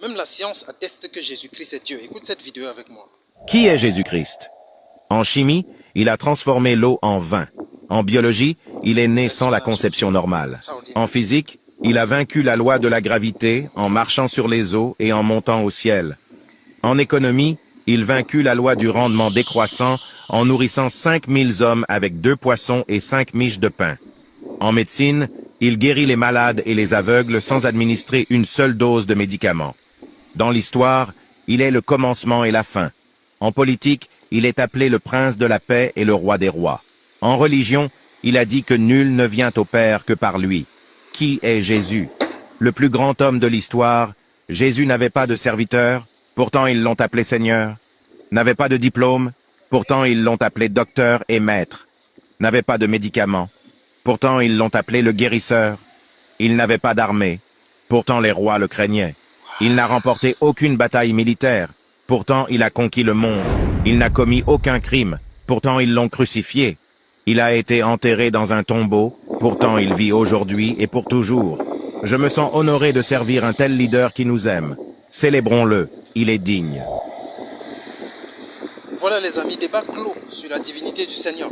Même la science atteste que Jésus-Christ est Dieu. Écoute cette vidéo avec moi. Qui est Jésus-Christ? En chimie, il a transformé l'eau en vin. En biologie, il est né sans la conception normale. En physique, il a vaincu la loi de la gravité en marchant sur les eaux et en montant au ciel. En économie, il vaincut la loi du rendement décroissant en nourrissant 5000 hommes avec 2 poissons et 5 miches de pain. En médecine, il guérit les malades et les aveugles sans administrer une seule dose de médicaments. Dans l'histoire, il est le commencement et la fin. En politique, il est appelé le prince de la paix et le roi des rois. En religion, il a dit que nul ne vient au Père que par lui. Qui est Jésus? Le plus grand homme de l'histoire. Jésus n'avait pas de serviteur, pourtant ils l'ont appelé Seigneur. N'avait pas de diplôme, pourtant ils l'ont appelé docteur et maître. N'avait pas de médicaments, pourtant ils l'ont appelé le guérisseur. Il n'avait pas d'armée, pourtant les rois le craignaient. Il n'a remporté aucune bataille militaire, pourtant il a conquis le monde. Il n'a commis aucun crime, pourtant ils l'ont crucifié. Il a été enterré dans un tombeau, pourtant il vit aujourd'hui et pour toujours. Je me sens honoré de servir un tel leader qui nous aime. Célébrons-le, il est digne. Voilà les amis, débat clos sur la divinité du Seigneur.